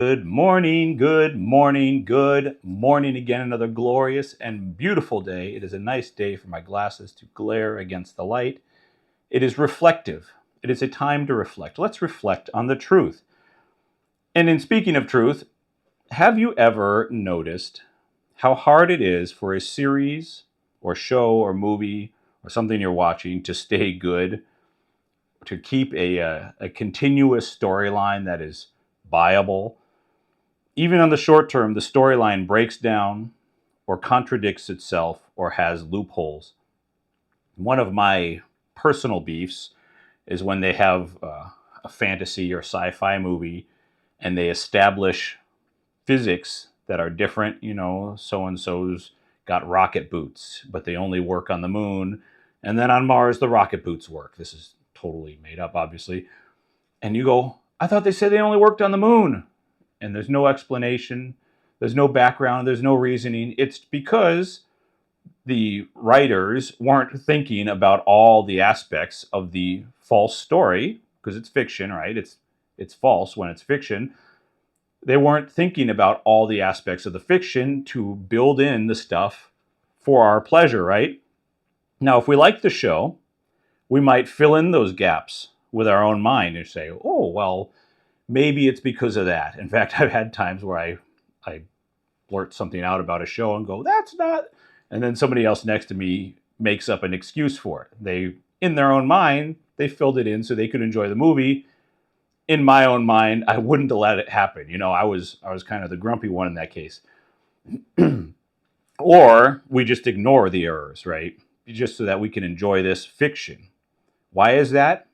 Good morning, good morning, good morning again. Another glorious and beautiful day. It is a nice day for my glasses to glare against the light. It is reflective. It is a time to reflect. Let's reflect on the truth. And in speaking of truth, have you ever noticed how hard it is for a series or show or movie or something you're watching to stay good, to keep a continuous storyline that is viable? Even on the short term, the storyline breaks down or contradicts itself or has loopholes. One of my personal beefs is when they have a fantasy or sci-fi movie and they establish physics that are different. So and so's got rocket boots, but they only work on the moon. And then on Mars, the rocket boots work. This is totally made up, obviously. And you go, I thought they said they only worked on the moon. And there's no explanation, there's no background, there's no reasoning. It's because the writers weren't thinking about all the aspects of the false story, because it's fiction, right? It's false when it's fiction. They weren't thinking about all the aspects of the fiction to build in the stuff for our pleasure, right? Now, if we like the show, we might fill in those gaps with our own mind and say, oh, well, maybe it's because of that. In fact, I've had times where I blurt something out about a show and go, that's not, and then somebody else next to me makes up an excuse for it. They, in their own mind, they filled it in so they could enjoy the movie. In my own mind, I wouldn't have let it happen. I was kind of the grumpy one in that case. Or we just ignore the errors, right? Just so that we can enjoy this fiction. Why is that?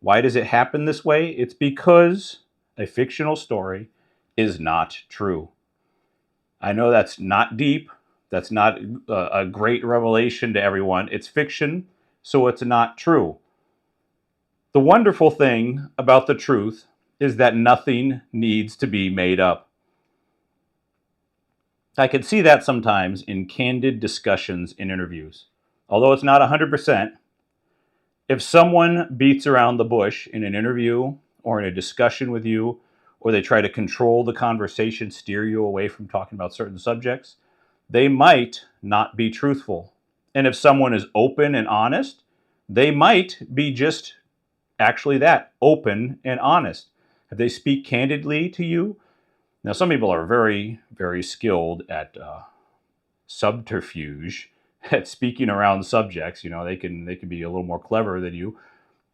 Why does it happen this way? It's because a fictional story is not true. I know that's not deep. That's not a great revelation to everyone. It's fiction, so it's not true. The wonderful thing about the truth is that nothing needs to be made up. I can see that sometimes in candid discussions in interviews. Although it's not 100%, if someone beats around the bush in an interview or in a discussion with you, or they try to control the conversation, steer you away from talking about certain subjects, they might not be truthful. And if someone is open and honest, they might be just actually that, open and honest. If they speak candidly to you, now some people are very, very skilled at subterfuge, at speaking around subjects. They can be a little more clever than you.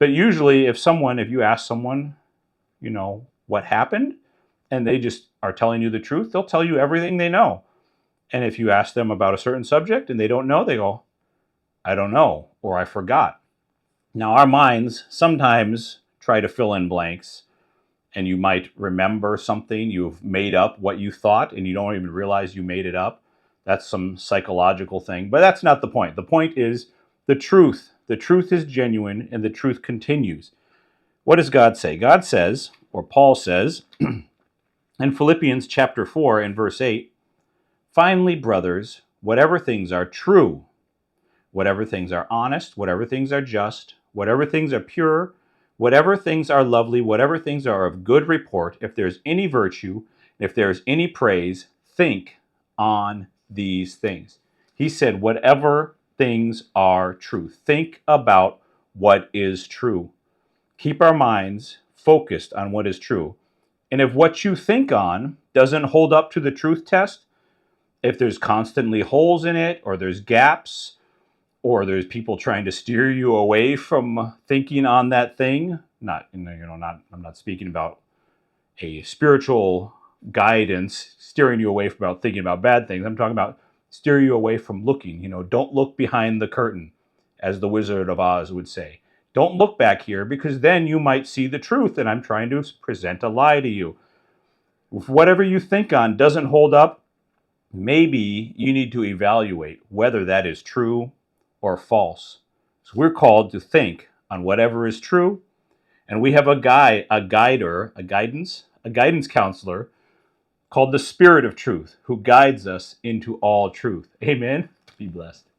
But usually, if you ask someone, what happened, and they just are telling you the truth, they'll tell you everything they know. And if you ask them about a certain subject and they don't know, they go, I don't know, or I forgot. Now, our minds sometimes try to fill in blanks, and you might remember something you've made up what you thought, and you don't even realize you made it up. That's some psychological thing, but that's not the point. The point is the truth. The truth is genuine, and the truth continues. What does God say? God says, or Paul says, in Philippians chapter 4 and verse 8, finally, brothers, whatever things are true, whatever things are honest, whatever things are just, whatever things are pure, whatever things are lovely, whatever things are of good report, if there's any virtue, if there's any praise, think on these things. He said, whatever things are true. Think about what is true. Keep our minds focused on what is true. And if what you think on doesn't hold up to the truth test, if there's constantly holes in it, or there's gaps, or there's people trying to steer you away from thinking on that thing, I'm not speaking about a spiritual guidance steering you away from about thinking about bad things. I'm talking about steer you away from looking. Don't look behind the curtain, as the Wizard of Oz would say. Don't look back here, because then you might see the truth, and I'm trying to present a lie to you. If whatever you think on doesn't hold up, maybe you need to evaluate whether that is true or false. So we're called to think on whatever is true, and we have a guidance counselor called the Spirit of Truth, who guides us into all truth. Amen. Be blessed.